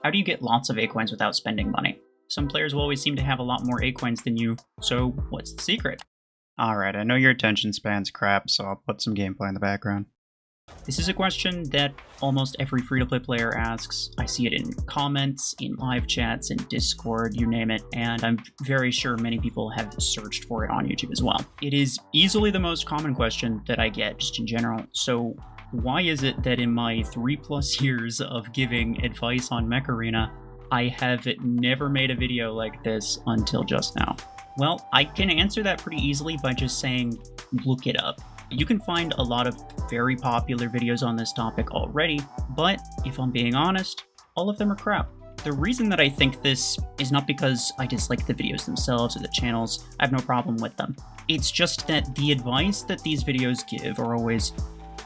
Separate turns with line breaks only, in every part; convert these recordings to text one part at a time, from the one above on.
How do you get lots of A-coins without spending money? Some players will always seem to have a lot more A-coins than you, so what's the secret?
Alright, I know your attention span's crap, so I'll put some gameplay in the background.
This is a question that almost every free-to-play player asks. I see it in comments, in live chats, in Discord, you name it, and I'm very sure many people have searched for it on YouTube as well. It is easily the most common question that I get, just in general, so why is it that in my 3+ years of giving advice on Mech Arena, I have never made a video like this until just now? Well, I can answer that pretty easily by just saying, look it up. You can find a lot of very popular videos on this topic already, but if I'm being honest, all of them are crap. The reason that I think this is not because I dislike the videos themselves or the channels. I have no problem with them. It's just that the advice that these videos give are always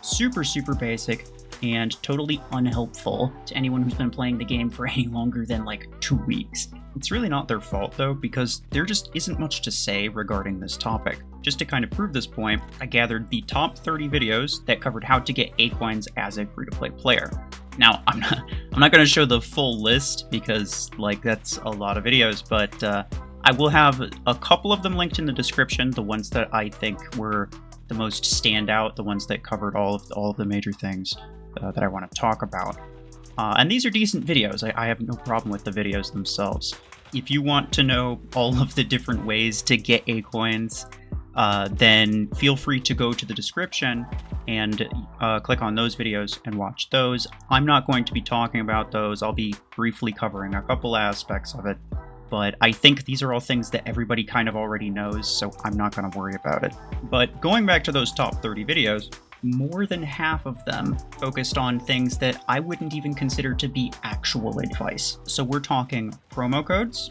super basic and totally unhelpful to anyone who's been playing the game for any longer than like 2 weeks.
It's really not their fault though, because there just isn't much to say regarding this topic. Just to kind of prove this point, I gathered the top 30 videos that covered how to get A-coins as a free-to-play player. Now, I'm not going to show the full list because like that's a lot of videos, but I will have a couple of them linked in the description, the ones that I think were the most standout, the ones that covered all of the major things that I want to talk about. And these are decent videos. I have no problem with the videos themselves. If you want to know all of the different ways to get A-coins, then feel free to go to the description and click on those videos and watch those. I'm not going to be talking about those. I'll be briefly covering a couple aspects of it, but I think these are all things that everybody kind of already knows, so I'm not going to worry about it. But going back to those top 30 videos, more than half of them focused on things that I wouldn't even consider to be actual advice. So we're talking promo codes,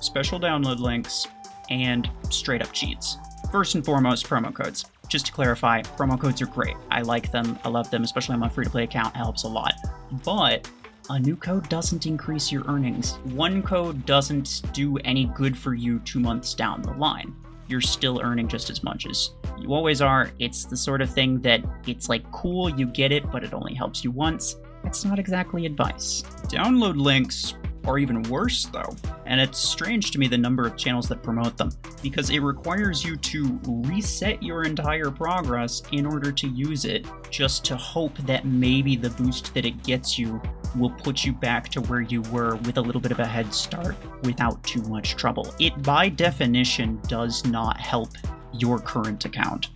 special download links, and straight up cheats. First and foremost, promo codes. Just to clarify, promo codes are great. I like them, I love them, especially on my free-to-play account, it helps a lot. But a new code doesn't increase your earnings. One code doesn't do any good for you 2 months down the line. You're still earning just as much as you always are. It's the sort of thing that it's like cool, you get it, but it only helps you once. It's not exactly advice. Download links are even worse though, and it's strange to me the number of channels that promote them, because it requires you to reset your entire progress in order to use it, just to hope that maybe the boost that it gets you will put you back to where you were with a little bit of a head start without too much trouble. It by definition does not help your current account.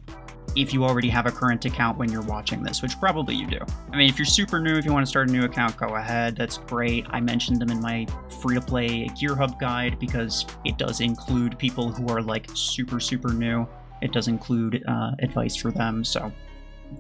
If you already have a current account when you're watching this, which probably you do. I mean, if you're super new, if you want to start a new account, go ahead, that's great. I mentioned them in my free-to-play Gear Hub guide because it does include people who are like super new. It does include advice for them, so,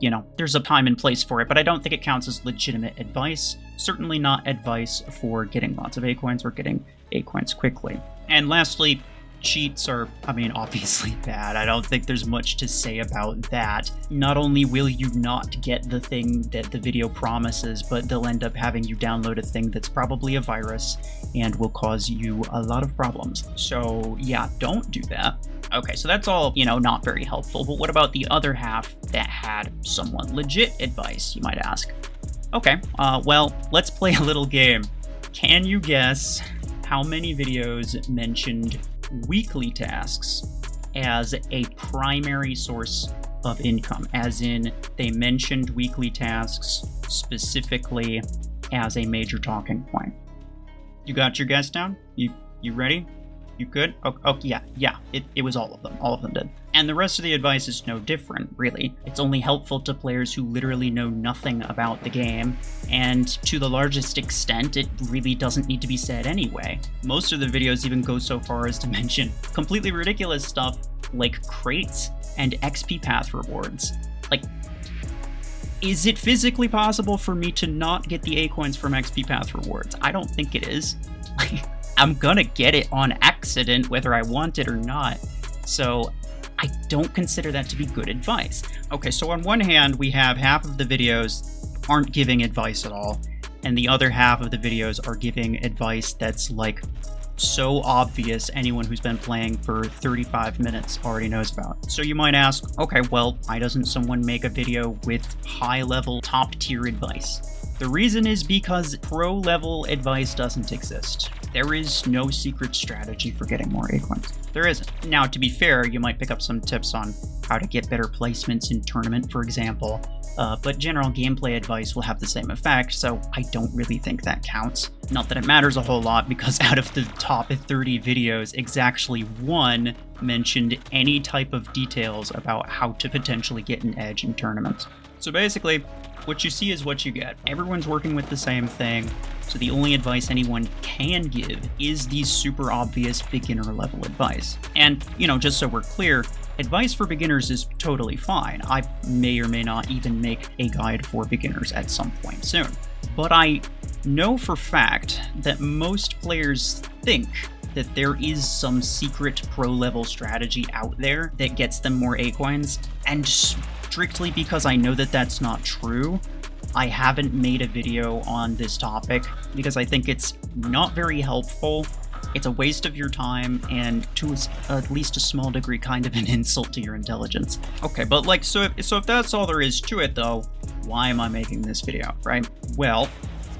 you know, there's a time and place for it, but I don't think it counts as legitimate advice. Certainly not advice for getting lots of A-coins or getting A-coins quickly. And lastly, cheats are, I mean, obviously bad. I don't think there's much to say about that. Not only will you not get the thing that the video promises, but they'll end up having you download a thing that's probably a virus and will cause you a lot of problems. So yeah, don't do that. Okay, so that's all, you know, not very helpful, but what about the other half that had somewhat legit advice, you might ask? Okay, well, let's play a little game. Can you guess how many videos mentioned weekly tasks as a primary source of income, as in they mentioned weekly tasks specifically as a major talking point? You got your guess down? You ready? You good? Oh yeah, it was all of them. All of them did. And the rest of the advice is no different, really. It's only helpful to players who literally know nothing about the game, and to the largest extent, it really doesn't need to be said anyway. Most of the videos even go so far as to mention completely ridiculous stuff like crates and XP path rewards. Like, is it physically possible for me to not get the A-coins from XP path rewards? I don't think it is. I'm gonna get it on accident whether I want it or not, so I don't consider that to be good advice. Okay, so on one hand, we have half of the videos aren't giving advice at all, and the other half of the videos are giving advice that's like so obvious anyone who's been playing for 35 minutes already knows about. So you might ask, okay, well, why doesn't someone make a video with high-level, top-tier advice?
The reason is because pro-level advice doesn't exist. There is no secret strategy for getting more acorns. There isn't. Now, to be fair, you might pick up some tips on how to get better placements in tournament, for example, but general gameplay advice will have the same effect, so I don't really think that counts. Not that it matters a whole lot, because out of the top 30 videos, exactly one mentioned any type of details about how to potentially get an edge in tournaments. So basically, what you see is what you get. Everyone's working with the same thing, so the only advice anyone can give is the super obvious beginner level advice. And, just so we're clear, advice for beginners is totally fine. I may or may not even make a guide for beginners at some point soon. But I know for fact that most players think that there is some secret pro-level strategy out there that gets them more acorns, and strictly because I know that that's not true, I haven't made a video on this topic because I think it's not very helpful. It's a waste of your time, and to at least a small degree, kind of an insult to your intelligence. Okay, but so if that's all there is to it though, why am I making this video, right? Well,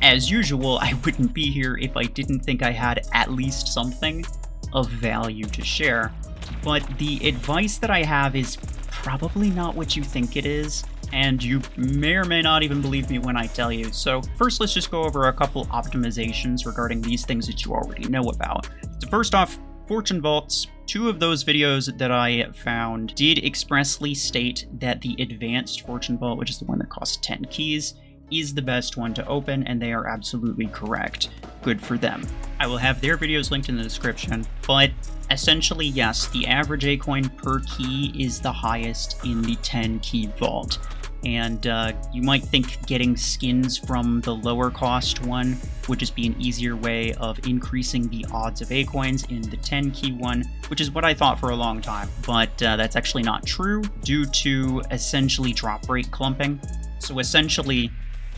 as usual, I wouldn't be here if I didn't think I had at least something of value to share. But the advice that I have is probably not what you think it is, and you may or may not even believe me when I tell you. So first, let's just go over a couple optimizations regarding these things that you already know about. So first off, Fortune Vaults. 2 of those videos that I found did expressly state that the Advanced Fortune Vault, which is the one that costs 10 keys, is the best one to open, and they are absolutely correct. Good for them. I will have their videos linked in the description, but essentially, yes, the average acorn per key is the highest in the 10 key vault. And you might think getting skins from the lower cost one would just be an easier way of increasing the odds of acorns in the 10 key one, which is what I thought for a long time. But that's actually not true due to essentially drop rate clumping. So essentially,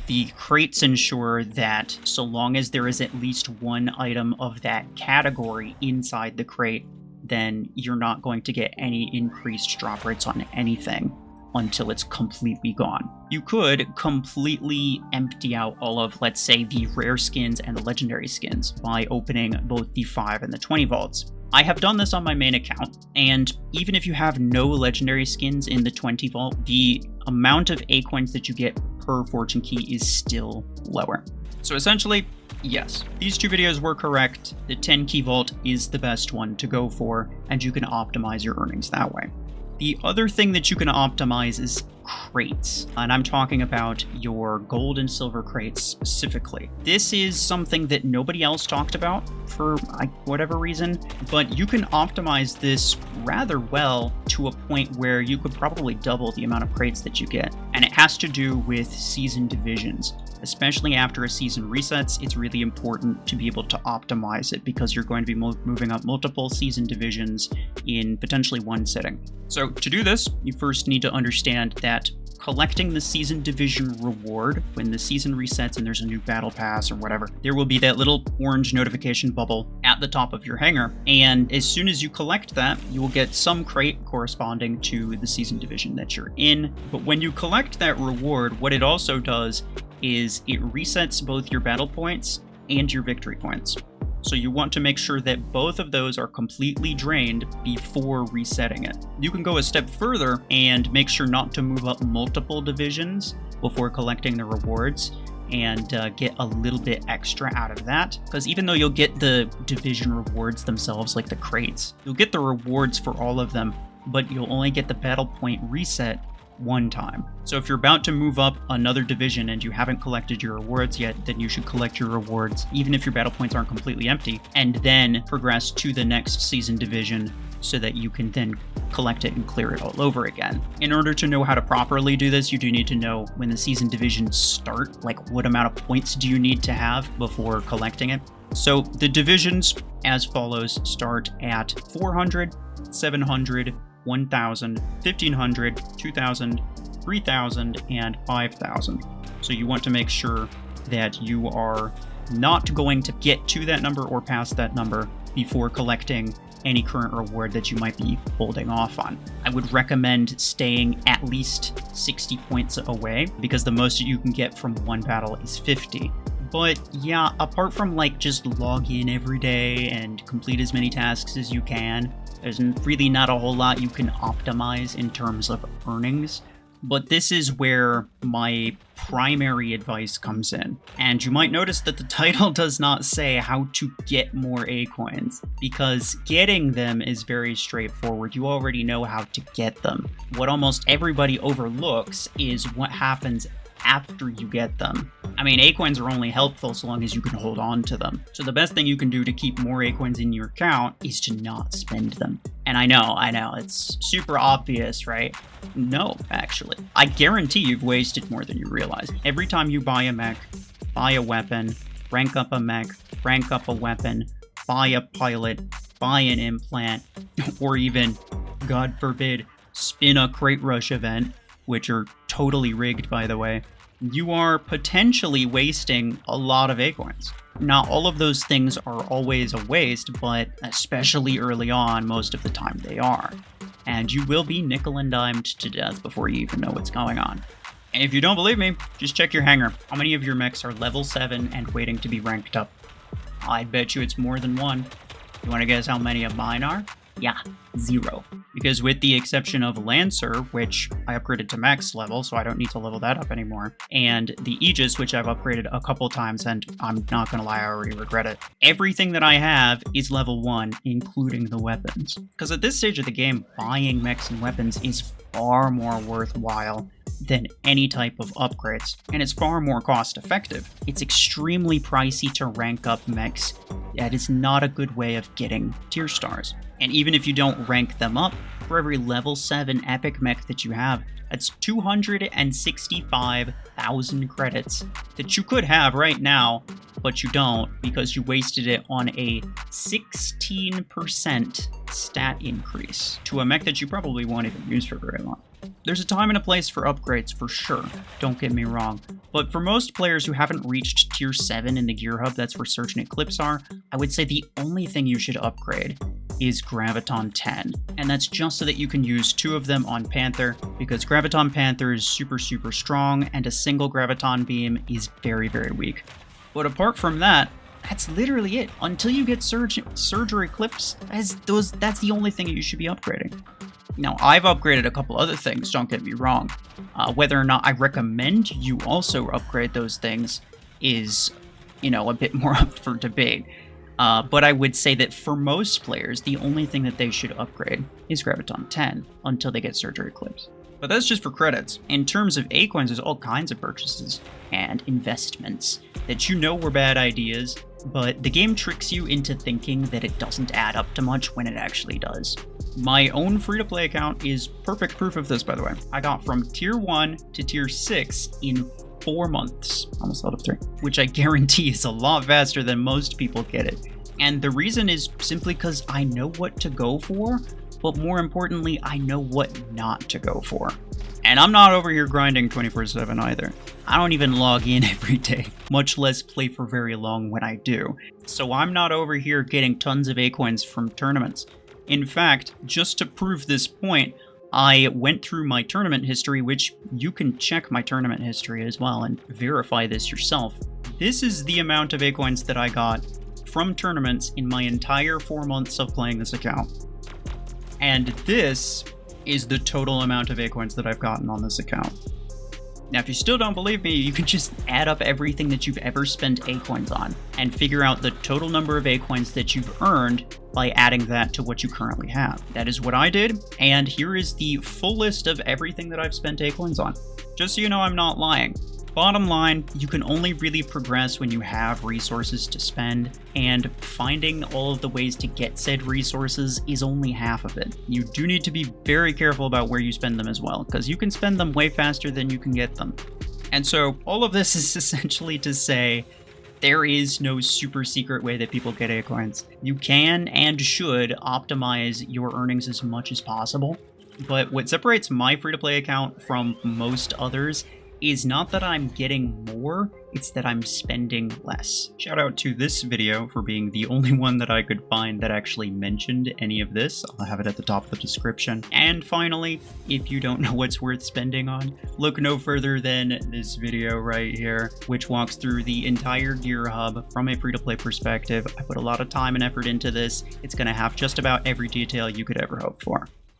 the crates ensure that so long as there is at least one item of that category inside the crate, then you're not going to get any increased drop rates on anything until it's completely gone. You could completely empty out all of, let's say, the rare skins and the legendary skins by opening both the 5 and the 20 vaults. I have done this on my main account, and even if you have no legendary skins in the 20 vault, the amount of acorns that you get per fortune key is still lower. So essentially, yes, these 2 videos were correct. The 10 key vault is the best one to go for, and you can optimize your earnings that way. The other thing that you can optimize is crates, and I'm talking about your gold and silver crates specifically. This is something that nobody else talked about for whatever reason, but you can optimize this rather well to a point where you could probably double the amount of crates that you get, and it has to do with season divisions. Especially after a season resets, it's really important to be able to optimize it because you're going to be moving up multiple season divisions in potentially one sitting. So to do this, you first need to understand that collecting the season division reward when the season resets and there's a new battle pass or whatever, there will be that little orange notification bubble at the top of your hangar. And as soon as you collect that, you will get some crate corresponding to the season division that you're in. But when you collect that reward, what it also does is it resets both your battle points and your victory points. So you want to make sure that both of those are completely drained before resetting it. You can go a step further and make sure not to move up multiple divisions before collecting the rewards and get a little bit extra out of that. Because even though you'll get the division rewards themselves, like the crates, you'll get the rewards for all of them, but you'll only get the battle point reset one time. So if you're about to move up another division and you haven't collected your rewards yet, then you should collect your rewards, even if your battle points aren't completely empty, and then progress to the next season division so that you can then collect it and clear it all over again. In order to know how to properly do this, you do need to know when the season divisions start, like what amount of points do you need to have before collecting it. So the divisions as follows start at 400, 700, 1,000, 1,500, 2,000, 3,000, and 5,000. So you want to make sure that you are not going to get to that number or past that number before collecting any current reward that you might be holding off on. I would recommend staying at least 60 points away, because the most you can get from one battle is 50. But yeah, apart from like just log in every day and complete as many tasks as you can, there's really not a whole lot you can optimize in terms of earnings. But this is where my primary advice comes in. And you might notice that the title does not say how to get more A-coins, because getting them is very straightforward. You already know how to get them. What almost everybody overlooks is what happens after you get them. I mean, A-coins are only helpful so long as you can hold on to them. So the best thing you can do to keep more A-coins in your account is to not spend them. And I know, it's super obvious, right? No, actually. I guarantee you've wasted more than you realize. Every time you buy a mech, buy a weapon, rank up a mech, rank up a weapon, buy a pilot, buy an implant, or even, God forbid, spin a crate rush event, which are totally rigged, by the way, you are potentially wasting a lot of A-coins. Not all of those things are always a waste, but especially early on, most of the time they are. And you will be nickel and dimed to death before you even know what's going on. And if you don't believe me, just check your hangar. How many of your mechs are level 7 and waiting to be ranked up? I'd bet you it's more than one. You want to guess how many of mine are? Yeah, 0. Because with the exception of Lancer, which I upgraded to max level, so I don't need to level that up anymore, and the Aegis, which I've upgraded a couple times, and I'm not gonna lie, I already regret it. Everything that I have is level 1, including the weapons. Because at this stage of the game, buying mechs and weapons is far more worthwhile than any type of upgrades, and it's far more cost effective. It's extremely pricey to rank up mechs. That is not a good way of getting tier stars. And even if you don't rank them up, for every level 7 epic mech that you have, that's 265,000 credits that you could have right now, but you don't because you wasted it on a 16% stat increase to a mech that you probably won't even use for very long. There's a time and a place for upgrades for sure, don't get me wrong, but for most players who haven't reached tier 7 in the gear hub, that's where Surge and Eclipse are, I would say the only thing you should upgrade is Graviton 10, and that's just so that you can use 2 of them on Panther, because Graviton Panther is super super strong and a single Graviton beam is very very weak. But apart from that, that's literally it. Until you get Surge or Eclipse, that's the only thing you should be upgrading. Now, I've upgraded a couple other things, don't get me wrong. Whether or not I recommend you also upgrade those things is, a bit more up for debate. But I would say that for most players, the only thing that they should upgrade is Graviton 10 until they get Surge or Eclipse. But that's just for credits. In terms of A-coins, there's all kinds of purchases and investments that were bad ideas, but the game tricks you into thinking that it doesn't add up to much when it actually does. My own free-to-play account is perfect proof of this, by the way. I got from tier 1 to tier 6 in 4 months, almost out of 3, which I guarantee is a lot faster than most people get it. And the reason is simply because I know what to go for, but more importantly, I know what not to go for. And I'm not over here grinding 24/7 either. I don't even log in every day, much less play for very long when I do. So I'm not over here getting tons of A-coins from tournaments. In fact, just to prove this point, I went through my tournament history, which you can check my tournament history as well and verify this yourself. This is the amount of A-coins that I got from tournaments in my entire 4 months of playing this account. And this is the total amount of A-coins that I've gotten on this account. Now, if you still don't believe me, you can just add up everything that you've ever spent A-coins on and figure out the total number of A-coins that you've earned by adding that to what you currently have. That is what I did, and here is the full list of everything that I've spent A-coins on. Just so you know, I'm not lying. Bottom line, you can only really progress when you have resources to spend, and finding all of the ways to get said resources is only half of it. You do need to be very careful about where you spend them as well, because you can spend them way faster than you can get them. And so all of this is essentially to say there is no super secret way that people get A-coins. You can and should optimize your earnings as much as possible, but what separates my free-to-play account from most others is not that I'm getting more, it's that I'm spending less.
Shout out to this video for being the only one that I could find that actually mentioned any of this. I'll have it at the top of the description.
And finally, if you don't know what's worth spending on, look no further than this video right here, which walks through the entire Gear Hub from a free-to-play perspective. I put a lot of time and effort into this. It's going to have just about every detail you could ever hope for.